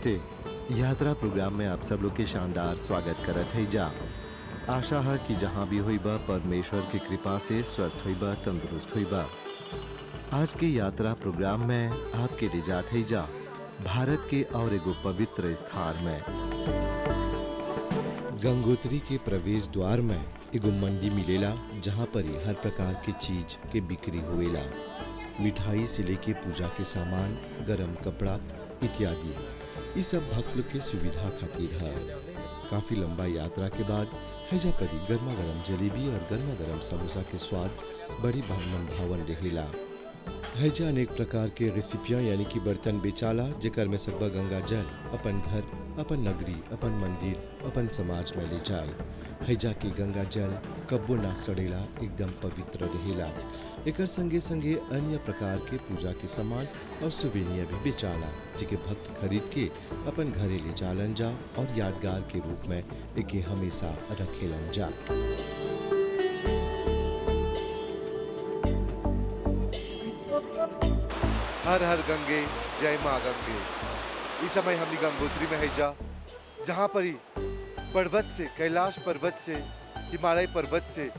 नमस्ते। यात्रा प्रोग्राम में आप सब लोग के शानदार स्वागत करत है जा। आशा है कि जहाँ भी हुई बा परमेश्वर की कृपा से स्वस्थ हुई बा, तंदुरुस्त हुई बा। आज के यात्रा प्रोग्राम में आपके ले जात है जा भारत के और एगो पवित्र स्थान में। गंगोत्री के प्रवेश द्वार में एगो मंडी मिलेला जहाँ पर ही हर प्रकार के चीज के बिक्री होएला। मिठाई से लेके पूजा के सामान, गरम कपड़ा इत्यादि। ये सब भक्त लोग के सुविधा खातिर है। काफी लंबा यात्रा के बाद हैजा परी गर्मा गर्म जलेबी और गर्मा गर्म समोसा के स्वाद बड़ी मन भावन रहेला। हैजा अनेक प्रकार के रेसिपियाँ यानी कि बर्तन बेचाला जेकर में सकबा गंगा जल अपन घर, अपन नगरी, अपन मंदिर, अपन समाज में ले जाए। हैजा की गंगा जल कब्बो ना सड़ेला, एकदम पवित्र रहेला। एकर संगे संगे अन्य प्रकार के पूजा के सामान और सुवेनिया भी बेचाला जिके भक्त खरीद के अपन घरे ले जालन जा और यादगार के रूप में एके हमेशा रखेलन जा। हर हर गंगे जय माँ गंगे। इस समय हम गंगोत्री में है जा जहाँ पर ही पर्वत से, कैलाश पर्वत से, हिमालय पर्वत से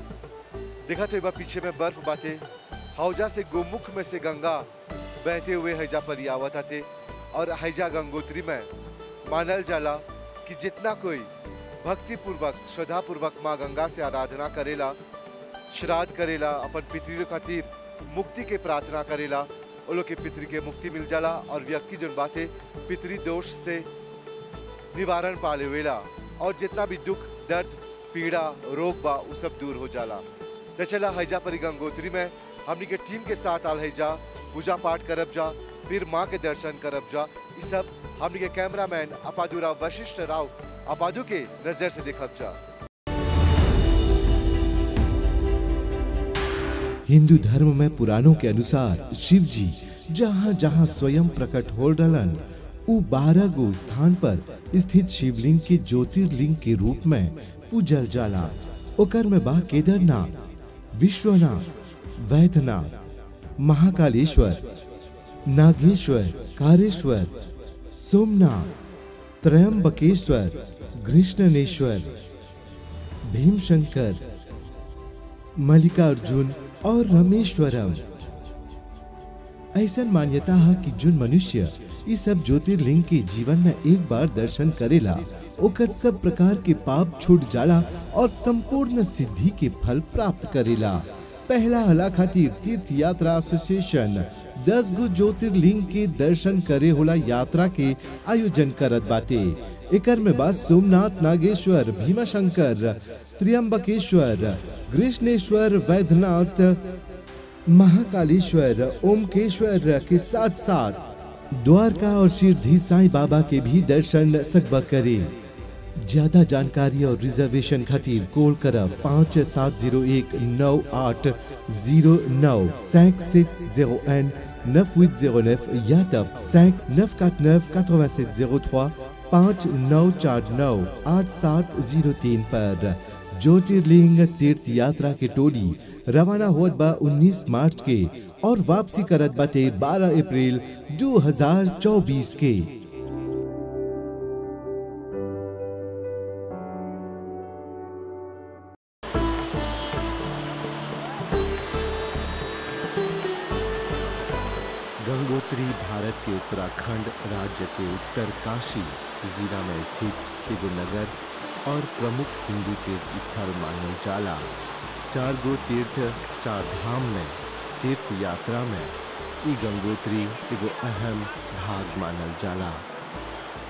देखा तो एक बार पीछे में बर्फ बाते। हौजा से गोमुख में से गंगा बहते हुए हैजा पर आवत आते। और हैजा गंगोत्री में मानल जाला कि जितना कोई भक्ति पूर्वक, श्रद्धा पूर्वक माँ गंगा से आराधना करेला, श्राद्ध करेला, अपन पितृ खातिर मुक्ति के प्रार्थना करेला, वो लोग के पितृ के मुक्ति मिल जाला और व्यक्ति जो बातें पितृ दोष से निवारण पा लेवेला और जितना भी दुख, दर्द, पीड़ा, रोग बा वो सब दूर हो जाला। तो चला हैजा परी गंगोत्री में हमनी के टीम के साथ आल हैजा, पूजा पाठ करब जा, फिर माँ के दर्शन करब जा। ये सब हमनी के कैमरामैन अपादू राव, वशिष्ठ राव अपादू के नजर से देखब जा। हिंदू धर्म में पुराणों के अनुसार शिव जी जहाँ जहाँ स्वयं प्रकट हो डलन उ 12 गो स्थान पर स्थित शिवलिंग के ज्योतिर्लिंग के रूप में पूजल जाला। ओकर में बा केदारनाथ, विश्वनाथ, वैद्यनाथ, महाकालेश्वर, नागेश्वर, कारेश्वर, सोमनाथ, त्रयंबकेश्वर, कृष्णनेश्वर, भीमशंकर, मल्लिकार्जुन और रामेश्वरम। ऐसा मान्यता है कि जो मनुष्य इस सब ज्योतिर्लिंग के जीवन में एक बार दर्शन करेला ओकर सब प्रकार के पाप छूट जाला और संपूर्ण सिद्धि के फल प्राप्त करेला। पहला हला खातिर तीर्थ यात्रा एसोसिएशन 10 गो ज्योतिर्लिंग के दर्शन करे होला यात्रा के आयोजन करत बाटे। एकर में बा सोमनाथ, नागेश्वर, भीमाशंकर, त्र्यंबकेश्वर, कृष्णेश्वर, वैद्यनाथ, महाकालेश्वर, ओमकेश्वर के साथ साथ द्वारका और शिरडी साईं बाबा के भी दर्शन सकबा करे। ज्यादा जानकारी और रिजर्वेशन खातिर कॉल करब 57019809 5701 9809 या तब 5949 8703 5949 8703 पर। ज्योतिर्लिंग तीर्थ यात्रा के टोली रवाना होत बा 19 मार्च के और वापसी करत बाटे 12 अप्रैल 2024 के। गंगोत्री भारत के उत्तराखंड राज्य के उत्तरकाशी जिला में स्थित एगो नगर और प्रमुख हिंदू तीर्थ स्थल मानल जाला। 4 गो तीर्थ, 4 धाम में तीर्थ यात्रा में ई गंगोत्री एगो अहम भाग मानल जाला।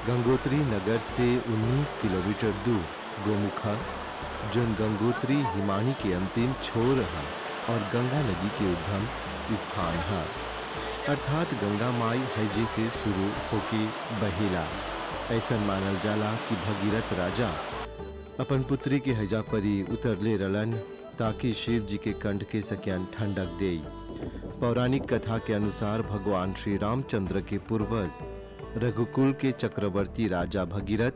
गंगोत्री नगर से 19 किलोमीटर दूर गोमुखा जोन गंगोत्री हिमानी के अंतिम छोर है और गंगा नदी के उद्गम स्थान है, अर्थात गंगा माई हैजे से शुरू होके बहेला। ऐसा मानल जाला कि भगीरथ राजा अपन पुत्री के हैजा परी उतरले रलन ताकि शिव जी के कंठ के सक्यान ठंडक दे। पौराणिक कथा के अनुसार भगवान श्री रामचंद्र के पूर्वज रघुकुल के चक्रवर्ती राजा भगीरथ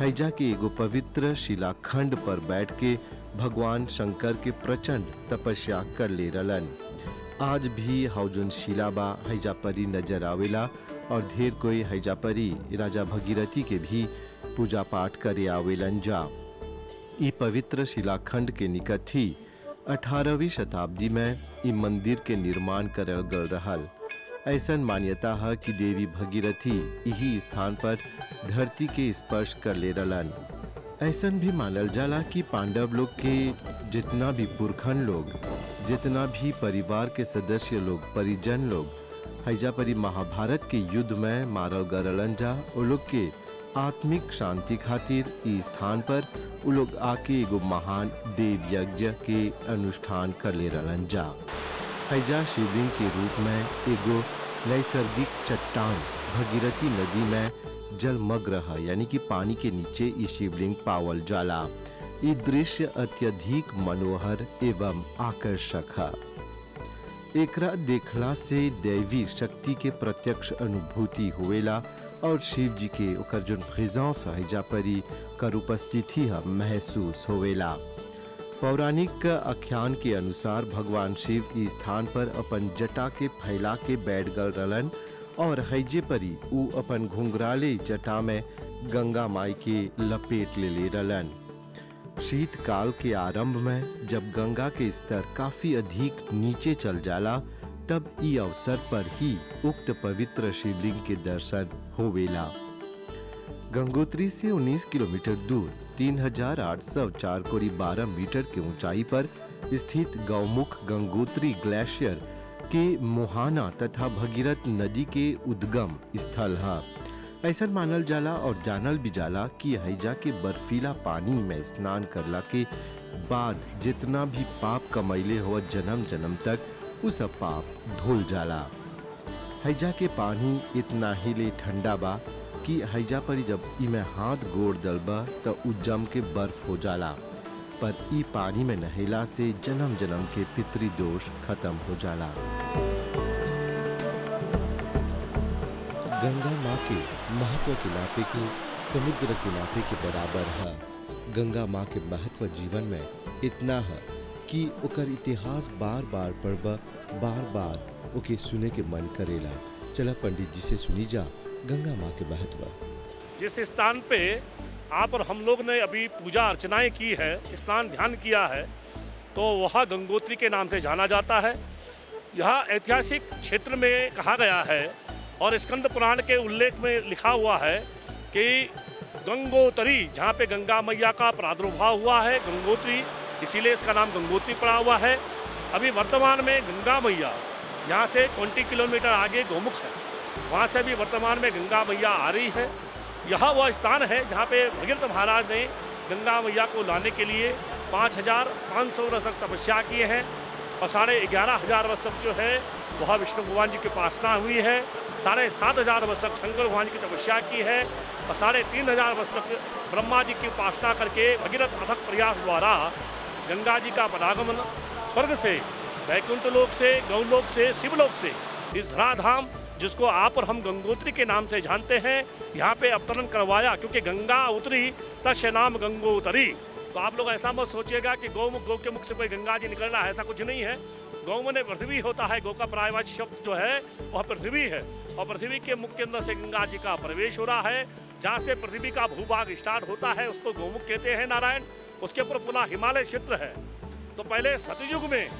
हैजा के एगो पवित्र शिलाखंड पर बैठ के भगवान शंकर के प्रचंड तपस्या कर ले रलन। आज भी हौजुन शिलाबा हैजा परी नजर आवेला और ढेर कोई हैजा परी राजा भगीरथी के भी पूजा पाठ करे आवेलन जा। ई पवित्र शिलाखंड के निकट ही 18वीं शताब्दी में ई मंदिर के निर्माण करल गल रहल। ऐसन मान्यता है कि देवी भगीरथी यही स्थान पर धरती के स्पर्श कर ले रलन। ऐसन भी मानल जाला कि पांडव लोग के जितना भी पुरखन लोग, जितना भी परिवार के सदस्य लोग, परिजन लोग हैजा परी महाभारत के युद्ध में मारल गरलन जा, वो लोग के आत्मिक शांति खातिर इस स्थान पर वो लोग आके एगो महान देव यज्ञ के अनुष्ठान कर ले रहलन जा। हैजा शिवलिंग के रूप में एगो नैसर्गिक चट्टान भगीरथी नदी में जलमग्न है, यानी कि पानी के नीचे ये शिवलिंग पावल जाला। ये दृश्य अत्यधिक मनोहर एवं आकर्षक है। एकरा देखला से दैवी शक्ति के प्रत्यक्ष अनुभूति होवेला और शिव जी के ओकर जो प्रेजेंस है जा परी कर उपस्थिति है महसूस होवेला। पौराणिक आख्यान के अनुसार भगवान शिव इस स्थान पर अपन जटा के फैला के बैठ गल रहलन और हैजे परी उ अपन घुंघराले जटा में गंगा माई के लपेट ले रहलन। शीतकाल के आरंभ में जब गंगा के स्तर काफी अधिक नीचे चल जाला, तब ई अवसर पर ही उक्त पवित्र शिवलिंग के दर्शन होवेला। गंगोत्री से 19 किलोमीटर दूर 3804.12 मीटर के ऊंचाई पर स्थित गौमुख गंगोत्री ग्लेशियर के मोहाना तथा भगीरथ नदी के उद्गम स्थल है। ऐसा मानल जाला और जानल भी जाला कि हैजा के बर्फीला पानी में स्नान करला के बाद जितना भी पाप कमैले हो जन्म जन्म तक उ सब पाप धुल जाला। हैजा के पानी इतना हिले ठंडा बा कि हैजा पर जब इमे हाथ गोड़ दलबा तो उ जम के बर्फ हो जाला, पर ई पानी में नहला से जन्म जन्म के पितृ दोष खत्म हो जाला। गंगा माँ के महत्व के नाते की समुद्र के नाते के बराबर है। गंगा माँ के महत्व जीवन में इतना है कि ओकर इतिहास बार बार पढ़बा, बार बार ओके सुने के मन करेला। चला पंडित जी से सुनी जा गंगा माँ के महत्व। जिस स्थान पे आप और हम लोग ने अभी पूजा अर्चनाएं की है, स्नान ध्यान किया है, तो वह गंगोत्री के नाम से जाना जाता है। यह ऐतिहासिक क्षेत्र में कहा गया है और स्कंद पुराण के उल्लेख में लिखा हुआ है कि गंगोत्री, जहाँ पे गंगा मैया का प्रादुर्भाव हुआ है, गंगोत्री, इसीलिए इसका नाम गंगोत्री पड़ा हुआ है। अभी वर्तमान में गंगा मैया यहाँ से 20 किलोमीटर आगे गौमुख है, वहाँ से भी वर्तमान में गंगा मैया आ रही है। यह वह स्थान है जहाँ पे भगीरथ महाराज ने गंगा मैया को लाने के लिए 5500 वर्ष तक तपस्या किए हैं और 11,500 वर्ष तक जो है वह विष्णु भगवान जी की उपासना हुई है। 7,500 वर्ष तक शंकर भगवान की तपस्या की है और 3,500 वर्ष तक ब्रह्मा जी की उपासना करके भगीरथ अथक प्रयास द्वारा गंगा जी का परागमन स्वर्ग से, वैकुंठ लोक से, गौलोक से, शिवलोक से इस धराधाम, जिसको आप और हम गंगोत्री के नाम से जानते हैं, यहाँ पे अवतरण करवाया। क्योंकि गंगा उतरी तस्य नाम गंगोत्री। तो आप लोग ऐसा मत सोचिएगा कि गौ के मुख से कोई गंगा जी निकल रहा है, ऐसा कुछ नहीं है। गौ में पृथ्वी होता है, गौ का पर्यायवाची शब्द जो है वह पृथ्वी है और पृथ्वी के मुख के अंदर से गंगा जी का प्रवेश हो रहा है। जहाँ से पृथ्वी का भूभाग स्टार्ट होता है उसको गौमुख कहते हैं नारायण। उसके ऊपर पुनः हिमालय क्षेत्र है। तो पहले सतयुग में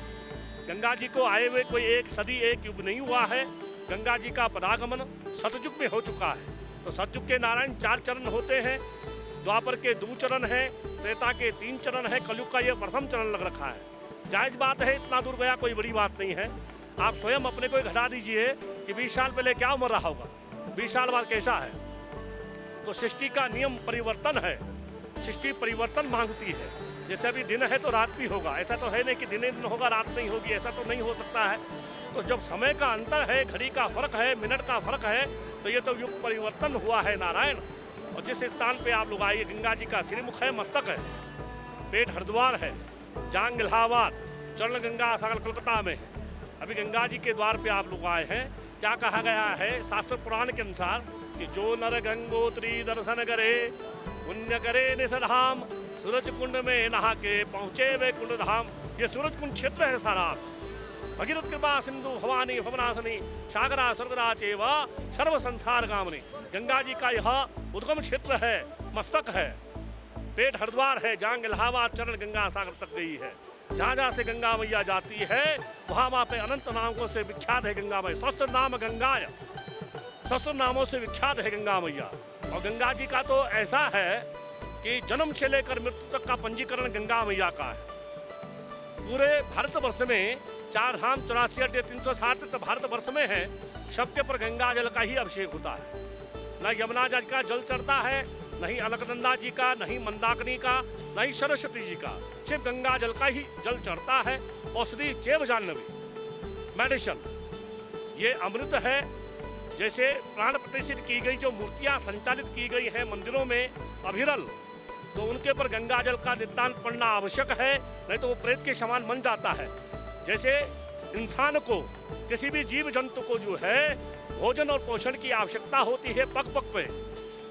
गंगा जी को आए हुए कोई एक सदी, एक युग नहीं हुआ है। गंगा जी का परागमन सतयुग में हो चुका है। तो सतयुग के नारायण 4 चरण होते हैं, द्वापर के 2 चरण हैं, त्रेता के 3 चरण है, कलयुग का ये प्रथम चरण लग रखा है। जायज बात है, इतना दूर गया कोई बड़ी बात नहीं है। आप स्वयं अपने को घटा दीजिए कि 20 साल पहले क्या उम्र रहा होगा, 20 साल बाद कैसा है। तो सृष्टि का नियम परिवर्तन है, सृष्टि परिवर्तन मांगती है। जैसे अभी दिन है तो रात भी होगा, ऐसा तो है नहीं कि दिन होगा रात नहीं होगी, ऐसा तो नहीं हो सकता है। तो जब समय का अंतर है, घड़ी का फर्क है, मिनट का फर्क है, तो ये तो युग परिवर्तन हुआ है नारायण। और जिस स्थान पे आप लोग आइए, गंगा जी का श्रीमुख है, मस्तक है, पेट हरिद्वार है, जांग इलाहाबाद, चरण गंगा सकल कलकत्ता में है। अभी गंगा जी के द्वार पे आप लोग आए हैं। क्या कहा गया है शास्त्र पुराण के अनुसार कि जो नर गंगोत्री दर्शन करे पुण्य करे निसधाम, सूरज कुंड में नहा के पहुँचे वे कुंड धाम। ये सूरज कुंड क्षेत्र है सारा। भगीरथ कृपा सिंधु भवानी भवनाशनी सागरा स्वर्गरा चैव सर्व संसार गामनी। गंगा जी का यह उद्गम क्षेत्र है, मस्तक है, पेट हरिद्वार है, जांग इलाहाबाद, चरण गंगा सागर तक गई है। जहाँ जहाँ से गंगा मैया जाती है वहाँ पे अनंत नामों से विख्यात है गंगा मैया। सहस्त्र नाम गंगाय, सहस्त्र नामों से विख्यात है गंगा मैया। और गंगा जी का तो ऐसा है कि जन्म से लेकर मृत्यु तक का पंजीकरण गंगा मैया का है। पूरे भारतवर्ष में 4 धाम 84 अड्डे 360 भारतवर्ष में है, सबके पर गंगा जल का ही अभिषेक होता है। न यमुना जी का जल चढ़ता है, नहीं अलकनंदा जी का, नहीं मंदाकिनी का, नहीं सरस्वती जी का, सिर्फ गंगा जल का ही जल चढ़ता है। औषधि चैव जाह्नवी, मेडिसिन, ये अमृत है। जैसे प्राण प्रतिष्ठित की गई जो मूर्तियां संचालित की गई हैं मंदिरों में अभिरल, तो उनके पर गंगा जल का नितांत पड़ना आवश्यक है, नहीं तो वो प्रेत के समान बन जाता है। जैसे इंसान को, किसी भी जीव जंतु को जो है भोजन और पोषण की आवश्यकता होती है पग पग पे,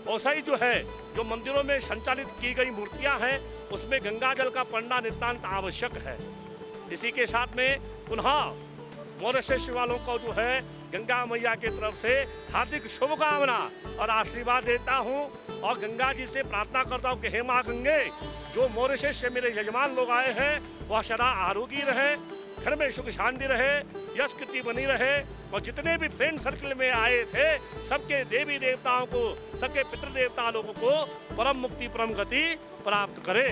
वैसा ही जो है जो मंदिरों में संचालित की गई मूर्तियां हैं उसमें गंगा जल का पड़ना नितांत आवश्यक है। इसी के साथ में पुनः मॉरिशस वालों को जो है गंगा मैया की तरफ से हार्दिक शुभकामना और आशीर्वाद देता हूँ और गंगा जी से प्रार्थना करता हूँ कि हे माँ गंगे, जो मॉरिशस से मेरे यजमान लोग आए हैं वह सदा आरोगी रहे, घर में सुख शांति रहे, यश कीर्ति बनी रहे और जितने भी फ्रेंड सर्कल में आए थे सबके देवी देवताओं को, सबके पितृदेवता लोगों को परम मुक्ति परम गति प्राप्त करे।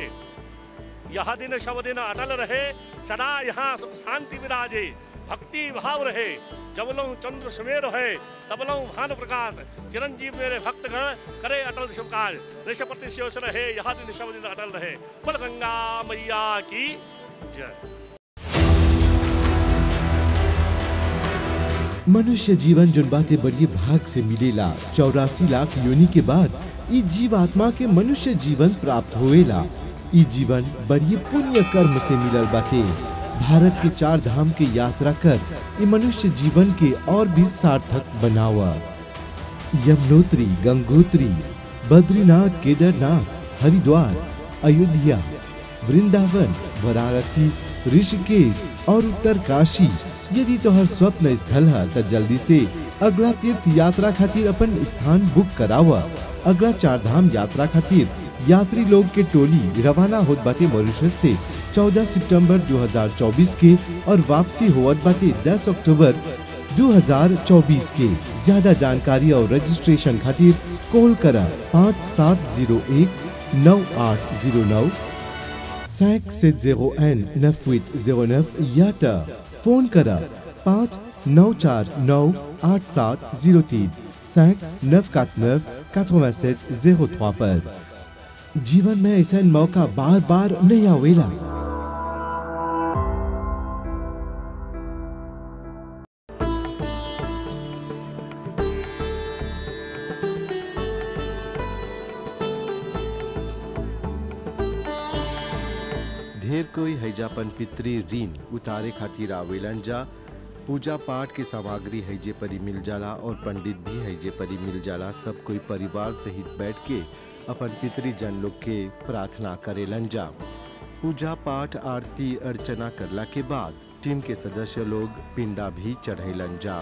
यह दिन शव दिन अटल रहे, सदा यहाँ सुख शांति विराजे, भक्ति भाव रहे। जबलों चंद्र समेर है तबलों भानु प्रकाश, चिरंजीव मेरे भक्तगण करे अटल शुभ काज, ऋषपति शेष रहे, यह दिन शव दिन अटल रहे। बोल गंगा मैया की जय। मनुष्य जीवन जोन बातें बड़ी भाग से मिलेला, 84 लाख योनि के बाद ई जीवात्मा के मनुष्य जीवन प्राप्त होएला। ई जीवन बड़ी पुण्य कर्म से मिलल बाते। भारत के 4 धाम की यात्रा कर ये मनुष्य जीवन के और भी सार्थक बनावा। यमुनोत्री, गंगोत्री, बद्रीनाथ, केदारनाथ, हरिद्वार, अयोध्या, वृंदावन, वाराणसी, ऋषिकेश और उत्तरकाशी यदि तोहर स्वप्न स्थल है तो जल्दी से अगला तीर्थ यात्रा खातिर अपन स्थान बुक करावा। अगला 4 धाम यात्रा खातिर यात्री लोग के टोली रवाना होत बाटे मॉरिशस से 14 सितंबर 2024 के और वापसी होत बाटे 10 अक्टूबर 2024 के। ज्यादा जानकारी और रजिस्ट्रेशन खातिर कॉल करा 5701 9809 570N 9809 या फोन करा 5949 8703 5949 8703 पर। जीवन में ऐसा मौका बार बार नहीं आवेला। ढेर कोई हैजापन पितरी ऋण उतारे खातिर आवेलन जा। पूजा पाठ की सामग्री हैजे परी मिल जाला और पंडित भी हैजे परी मिल जाला। सब कोई परिवार सहित बैठ के अपन पितरी जन लोग के प्रार्थना करेलन जा। पूजा पाठ आरती अर्चना करला के बाद टीम के सदस्य लोग पिंडा भी चढ़ेलन जा।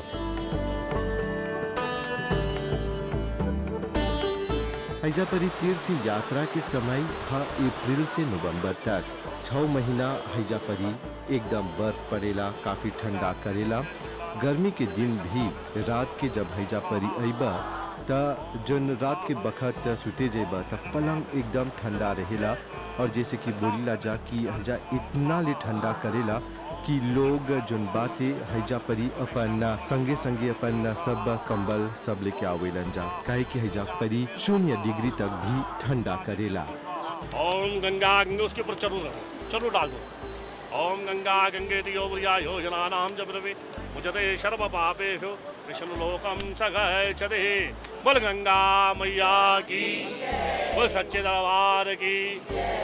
हैजापरी तीर्थ यात्रा के समय है अप्रैल से नवंबर तक। 6 महीना हैजापरी एकदम बर्फ पड़ेला, काफी ठंडा करेला। गर्मी के दिन भी रात के जब हैजापरी अइबा त जन रात के बखत सुते जेबा त पलंग एकदम ठंडा रहेला। और जैसे कि बोलीला जा कि हैजा इतना ले ठंडा करेला कि लोग जन बाते हैजा परी अपन संगे संगे अपन सब कंबल सब लेके आवेलन जा, काहे कि हैजा परी 0 डिग्री तक भी ठंडा करेला। ओम गंगा गंगे उसके ऊपर चलो डाल दो। ओम गंगा गंगे दियोया योजनानाम जब्रवे मुझते सर्व पापेषु विष्णु लोकम सगच्छते। बोल गंगा मैया की, बोल सच्चे दरबार की,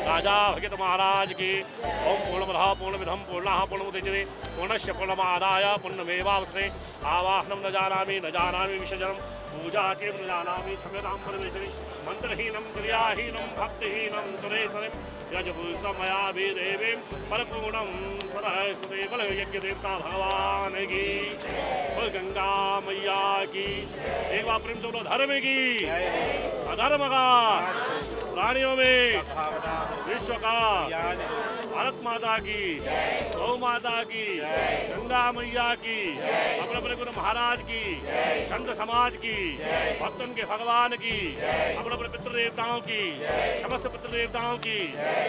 राजा भगत महाराज की। ओम पूर्णमदः पूर्णमिदं पूर्णः पूर्णमुदच्यते पूर्णस्य पूर्णमादाय पूर्णमेवावशिष्यते। आवाहनं न जानामि विसर्जनं पूजा चेत् न जानामि क्षम्यतां परमेश्वरी। मंत्रहीनं क्रियाहीनं भक्तिहीनं सुरेश्वरं यजपुरुषमयाभिदेवीं परिपूर्णं सरस्वती बल यज्ञ देवता भगवान की, बोल गंगा मैया की। एक बार प्रेम से बोलो धर्म की, अधर्म का, प्राणियों में विश्व का, भारत माता की, गौ माता की, गंगा मैया की, अपने अपने गुरु महाराज की, संत समाज की, भक्तों के भगवान की, अपने अपने पितृ देवताओं की, समस्त पितृ देवताओं की,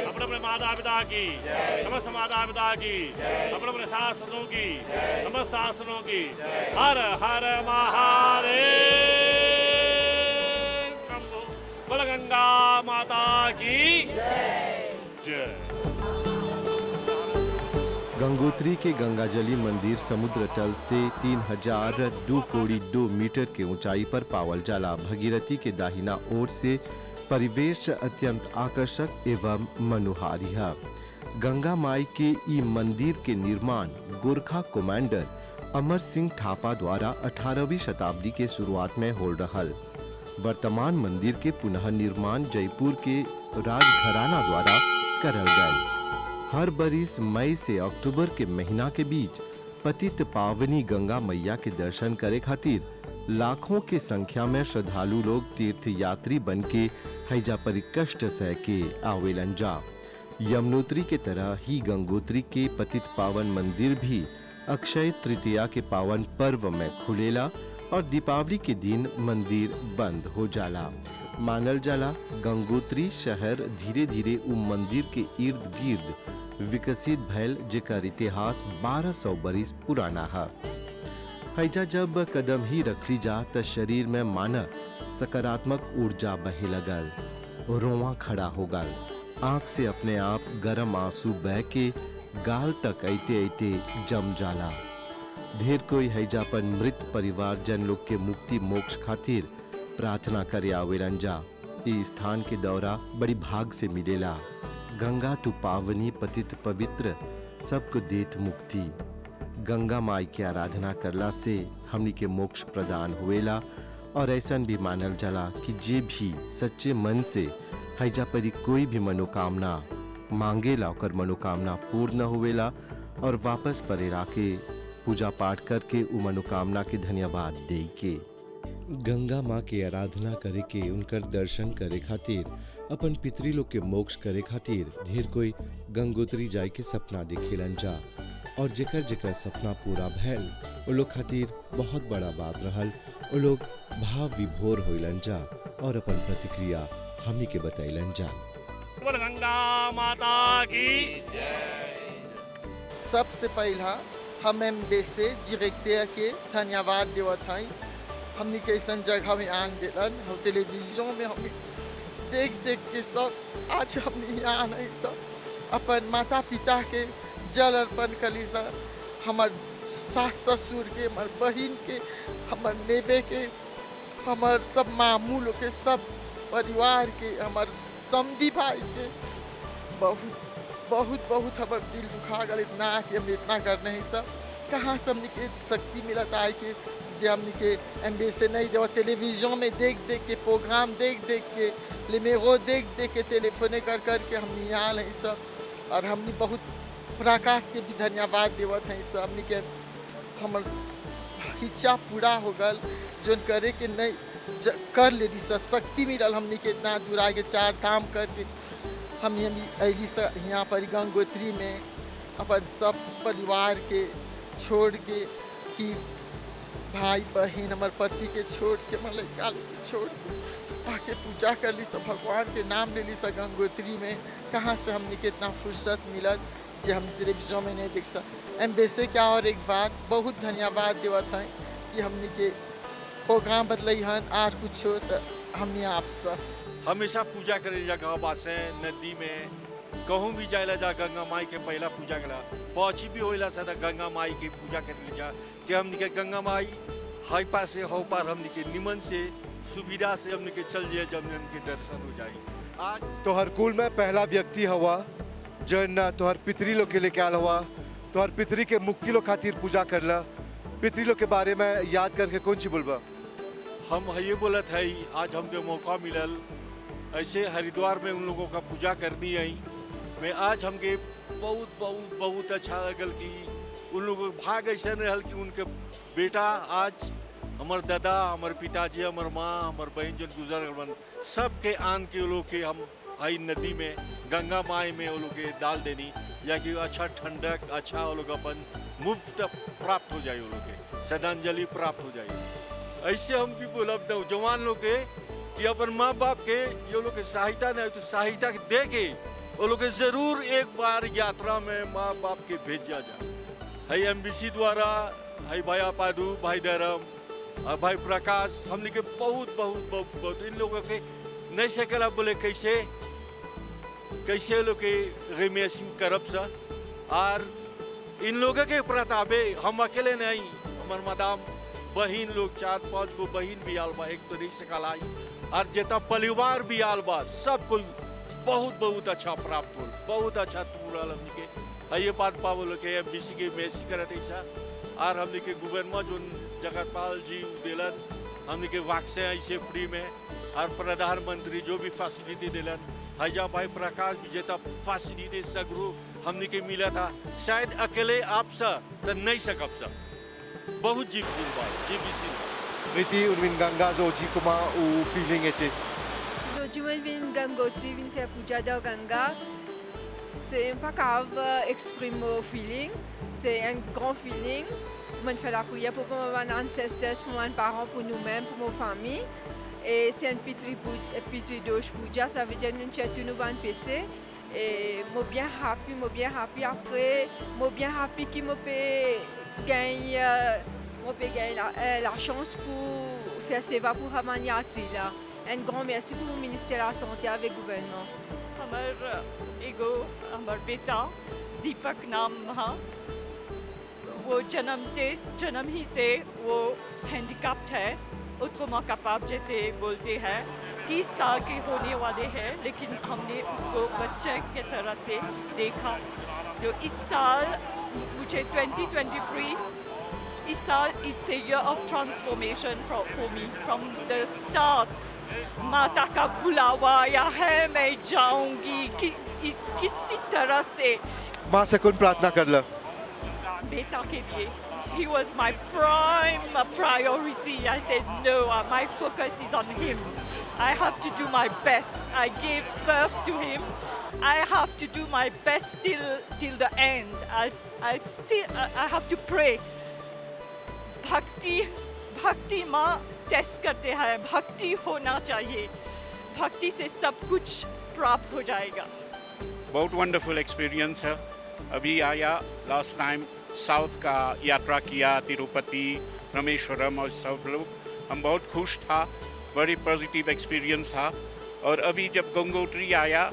अपने अपने माता पिता की, समस्त माता पिता की, अपने अपने शास्त्रों की, समस्त शास्त्रों की। हर हर महादेव, बोल गंगा माता की जय। गंगोत्री के गंगाजली मंदिर समुद्र तल से 3002 मीटर के ऊंचाई पर पावल जाला। भगीरथी के दाहिना ओर से परिवेश अत्यंत आकर्षक एवं मनोहारी है। गंगा माई के ई मंदिर के निर्माण गोरखा कमांडर अमर सिंह थापा द्वारा 18वीं शताब्दी के शुरुआत में हो रहल। वर्तमान मंदिर के पुनः निर्माण जयपुर के राजघराना द्वारा करल गए। हर बरिस मई से अक्टूबर के महीना के बीच पतित पावनी गंगा मैया के दर्शन करे खातिर लाखों के संख्या में श्रद्धालु लोग तीर्थ यात्री बन के हैजा परिकष्ट सह के आवेलन जा। यमुनोत्री के तरह ही गंगोत्री के पतित पावन मंदिर भी अक्षय तृतीया के पावन पर्व में खुलेला और दीपावली के दिन मंदिर बंद हो जाला। मानल जाला गंगोत्री शहर धीरे धीरे उ मंदिर के इर्द गिर्द विकसित भैल जेकर इतिहास 1200 बरिस पुराना है। हैजा जब कदम ही रखली जा त शरीर में माना सकारात्मक ऊर्जा बहे लगल, रोआ खड़ा हो गल, आंख से अपने आप गरम आंसू बह के गाल तक ऐते ऐते जम जाला। ढेर कोई हैजा पर मृत परिवार जन लोग के मुक्ति मोक्ष खातिर प्रार्थना करे आवेलन जा। ई स्थान के दौरा बड़ी भाग से मिलेला। गंगा तू पावनी पतित पवित्र सबको देत मुक्ति। गंगा माई के आराधना करला से हमनी के मोक्ष प्रदान हुएला और ऐसन भी मानल जाला कि जे भी सच्चे मन से हैजा परी कोई भी मनोकामना मांगेला ओकर मनोकामना पूर्ण हुएला और वापस परे राके पूजा पाठ करके उ मनोकामना के धन्यवाद दे के। गंगा माँ के आराधना करे के उनकर दर्शन करे खातिर अपन पितरी लोग के मोक्ष करे खातिर ढेर कोई गंगोत्री जाए के सपना देखेलन जा और जेकर जेकर सपना पूरा भैल वो लोग खातिर बहुत बड़ा बात रहल। वो लोग भाव विभोर होइलन जा और अपन प्रतिक्रिया हमनी के बतैलन जा। गंगा माता की सबसे पहला हम एमबीसी डायरेक्टर के धन्यवाद देवत हई। हमनी के ऐसा जगह में आन दिलन, हम टेलीविजन में हम देख देख के सब आज हमनी यहाँ नहीं सब अपन माता पिता के जल अर्पण कली सब, हमार सास ससुर के, हमार बहन के, हमार नेबे के, हमार सब मामू लोग के, सब परिवार के, हमार समधी भाई के। बहुत बहुत बहुत हमार दिल दुखा गल इतना कि हम इतना कर नहीं सब। कहाँ से हमने के शक्ति मिलता है कि जे हमने के एमबीसी नहीं देवा, टेलीविजन में देख देख के, प्रोग्राम देख देख के, लिमेरो देख देख के, टेलीफोने कर कर के हमने यहाँ नहीं सब। और हमने बहुत प्रकाश के भी धन्यवाद देवत हैं सब। हमने के हमर इच्छा पूरा हो गल जो करे के नहीं कर ले सब शक्ति मिलल। हमने के इतना दूर आगे 4 धाम करके हम अली से यहाँ पर गंगोत्री में अपन सब परिवार के छोड़ के कि भाई बहन हमारे पति के छोड़ के लड़का छोड़ के आके पूजा कर ली सब, भगवान के नाम ले ली सब गंगोत्री में। कहाँ से हमने के इतना फुर्सत मिलत जो हम टेलीविजन में नहीं देख सक। एमबीसी क्या और एक बात बहुत धन्यवाद देवत हैं कि हमने के प्रोग्राम बदलई हन और कुछ हो तो हमने आपसे हमेशा पूजा करे जा। गाँव बासे नदी में कहूँ भी जाए जा गंगा माई के पहला पूजा करा, पहुँची भी होइला सा गंगा माई के पूजा कर जा कि हमने के गंगा माई हाई पास से हो पार हमने के निमन से सुविधा से हमने के चल जाए जब हमने दर्शन हो जाए। आज तोहर कुल में पहला व्यक्ति हवा जो न तोहर पितरी लोग के लेके आल हुआ, तोहर पितरी के मुक्ति लोग खातिर पूजा करला। पितरी लोग के बारे में याद करके कौन सी बोलबा? हम ये बोलत है आज हमके मौका मिलल ऐसे हरिद्वार में उन लोगों का पूजा करनी है में आज हमके बहुत बहुत बहुत अच्छा लगल कि उन लोगों के भाग ऐसा रहल कि उनके बेटा आज हमार दादा, हमार पिताजी, हमार माँ, हमार बहन जो गुजर गन सबके आन के वो लोग के हम आई नदी में गंगा माई में वो लोग के डाल देनी, या कि अच्छा ठंडक अच्छा वो लोग अपन मुफ्त प्राप्त हो जाए, वो लोग के श्रद्धांजलि प्राप्त हो जाए। ऐसे हम भी बोला नौजवान लोग के कि अपन माँ बाप के ये लोग के सहायता नहीं तो सहायता दे के वो लोग के जरूर एक बार यात्रा में माँ बाप के भेजा जाए। है एमबीसी द्वारा है भाई आपादू, भाई धर्म और भाई प्रकाश हमने के बहुत बहुत बहुत बहुत इन लोगों के नहीं सकला बोले कैसे कैसे लोग के रिमेसिंग करब सा और इन लोगों के प्रतापे हम अकेले नहीं, हमार मदाम बहन लोग 4-5 को बहन भी आल बा, एक तो नहीं सकल आई और जितना परिवार भी आल बा सब कुल बहुत बहुत अच्छा प्राप्त हो, बहुत अच्छा टूर हमने के ये बात पावल के एमबीसी के मेसी करत ऐसा और हमने के गवर्नर जो जगतपाल जी दिलन हमने के वैक्सीन ऐसे फ्री में और प्रधानमंत्री जो भी फैसिलिटी दिलन हजा भाई प्रकाश भी जितना फैसिलिटी सगरू हमने के मिला था शायद अकेले आप सा तो नहीं सकब सा बहुत जीविसिल बात जीविसिल Riti unmin ganga zoji kuma u feeling ete. Zoji vin Gangotri vin faire puja da Ganga. C'est pas grave exprimer au feeling. C'est un grand feeling. On fait la prière pour nos ancêtres, pour nos parents, pour nous-mêmes, pour nos familles. Et c'est un petit doge puja, ça veut dire que nous avons nous ban PC. Et moi bien happy après, moi bien happy qui me peut gagner la chance pour faire seva pour Hamaniatri là. Un grand merci pour le ministère de la Santé avec le gouvernement. हमार एगो हमार बेटा दीपक नाम हा वो जन्म ही से वो हैंडीकैप्ड है, autrement capable जैसे बोलते हैं। 30 साल के होने वाले हैं लेकिन हमने उसको बच्चे की तरह से देखा। जो इस साल मुझे 2023 इस साल it's a year of transformation for me from the start। माता का बुलावा या है मैं जाऊंगी किसी तरह से माँ से कौन प्रार्थना कर ला? बेटा के लिए। He was my prime priority. I said no, my focus is on him. I have to do my best. I gave birth to him. I have to do my best till the end. I have to pray. भक्ति माँ test करते हैं, भक्ति होना चाहिए, भक्ति से सब कुछ प्राप्त हो जाएगा। बहुत वंडरफुल एक्सपीरियंस है। अभी आया लास्ट टाइम साउथ का यात्रा किया, तिरुपति, रामेश्वरम और सब लोग हम बहुत खुश था, वेरी पॉजिटिव एक्सपीरियंस था। और अभी जब गंगोत्री आया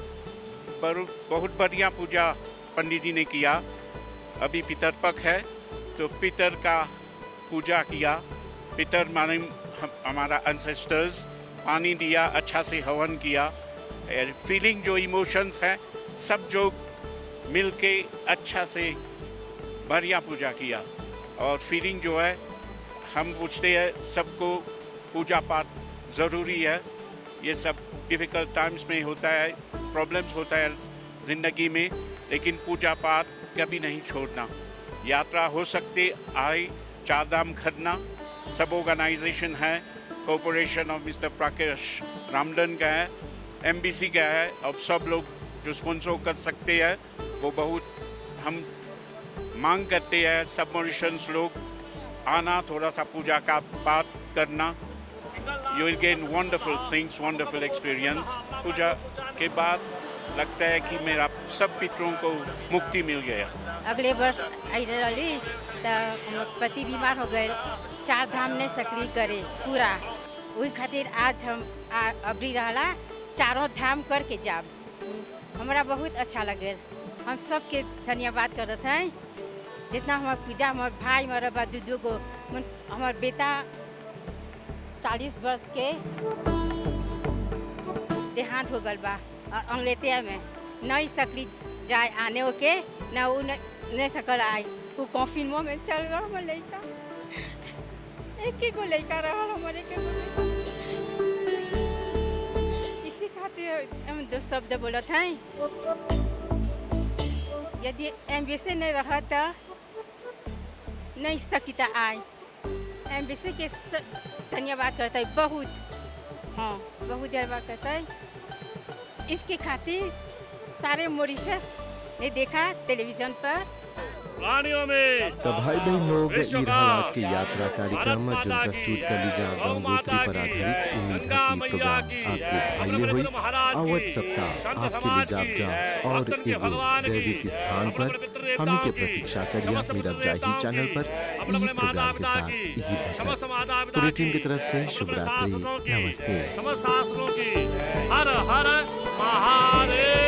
बहुत बढ़िया पूजा पंडित जी ने किया। अभी पितरपक्ष है तो पितर का पूजा किया, पितर माने हमारा एंसेस्टर्स, पानी दिया, अच्छा से हवन किया। फीलिंग जो इमोशंस हैं सब जो मिलके अच्छा से बढ़िया पूजा किया। और फीलिंग जो है हम पूछते हैं सबको पूजा पाठ ज़रूरी है। ये सब डिफ़िकल्ट टाइम्स में होता है, प्रॉब्लम्स होता है ज़िंदगी में, लेकिन पूजा पाठ कभी नहीं छोड़ना। यात्रा हो सकते आए, चार धाम खरना सब ऑर्गेनाइजेशन है, कॉर्पोरेशन ऑफ मिस्टर प्रकाश रामदन का है, एमबीसी का है, अब सब लोग जो स्पॉन्सर कर सकते हैं वो बहुत हम मांग करते हैं। सब मॉरिशस लोग आना, थोड़ा सा पूजा का पाठ करना, you will gain wonderful things, wonderful experience. पूजा के बाद लगता है कि मेरा सब पितरों को मुक्ति मिल गया। अगले वर्ष आई रही तो पति बीमार हो गए, चार धाम ने सकली करे पूरा, वही खातिर आज हम अबरी रहला चारों धाम करके जाब। हमारा बहुत अच्छा लगे। हम सबके धन्यवाद करते हैं जितना हमारे पूजा, हमारे भाई, हमारा बा दू को, हमारे बेटा 40 वर्ष के देहांत हो गल बा और अंग्लेतिया में नहीं सकली जाए आने के ना वो नहीं सकल आए। वो कॉफिन में चल रहा हमारे लड़का, एक को लड़का रहा हमारे के। इसी खातिर हम दो शब्द बोलत हैं। यदि एम्बेसी नहीं रहा तो नहीं सकता आए। एम्बेसी के धन्यवाद करता है बहुत, हाँ बहुत धन्यवाद करता है। इसके खातिर सारे मॉरिशस ने देखा टेलीविजन पर। तो भाई बहन लोग ईराज के यात्रा कार्यक्रम जो प्रस्तुत कर लीजा गंगोत्री पर आधारित उम्मीद है कि प्रोग्राम आपके भाइयों हुई आवत सप्ताह आपके लिए जाप जा और एगो दैविक स्थान पर हमें के प्रतीक्षा करिए मेरा ब्राही चैनल पर यही प्रोग्राम के साथ यही भटक पूरी टीम की तरफ से शुभ रात्रि, नमस्ते। हर हर महादेव।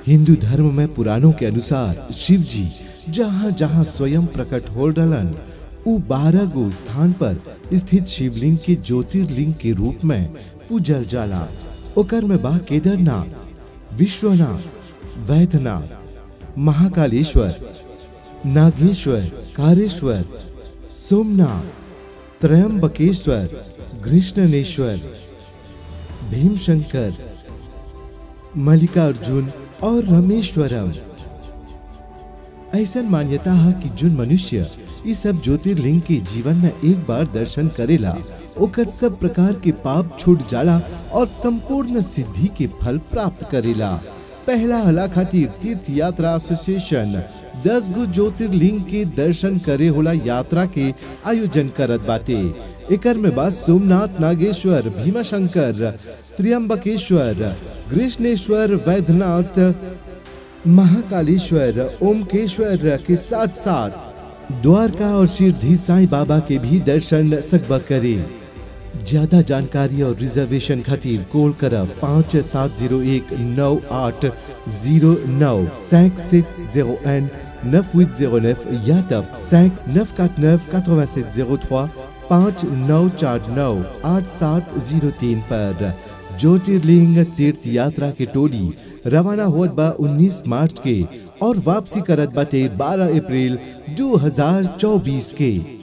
हिंदू धर्म में पुराणों के अनुसार शिव जी जहाँ जहाँ स्वयं प्रकट हो डलन उ 12 गो स्थान पर स्थित शिवलिंग के ज्योतिर्लिंग के रूप में पूजल जाला। ओकर में बा केदारनाथ, विश्वनाथ, वैद्यनाथ, महाकालेश्वर, नागेश्वर, कारेश्वर, सोमनाथ, त्रयंबकेश्वर, कृष्णनेश्वर, भीमशंकर, मल्लिकार्जुन और रामेश्वरम। ऐसा मान्यता है कि जो मनुष्य इस सब ज्योतिर्लिंग के जीवन में एक बार दर्शन करेला ओकर सब प्रकार के पाप छूट जाला और संपूर्ण सिद्धि के फल प्राप्त करेला। पहला हला खातिर तीर्थ यात्रा एसोसिएशन 10 गो ज्योतिर्लिंग के दर्शन करे होला यात्रा के आयोजन करत बाटे। एकर में बा सोमनाथ, नागेश्वर, भीमाशंकर, त्र्यंबकेश्वर, कृष्णेश्वर, वैद्यनाथ, महाकालेश्वर, ओमकेश्वर के साथ साथ द्वारका और शिरडी साईं बाबा के भी दर्शन सकबा करे। ज्यादा जानकारी और रिजर्वेशन खातिर कॉल करब 57019809 5701 9809 या तब 5949 8703 5949 8703 पर। ज्योतिर्लिंग तीर्थ यात्रा के टोली रवाना होत बा 19 मार्च के और वापसी करत बाटे 12 अप्रैल 2024 के।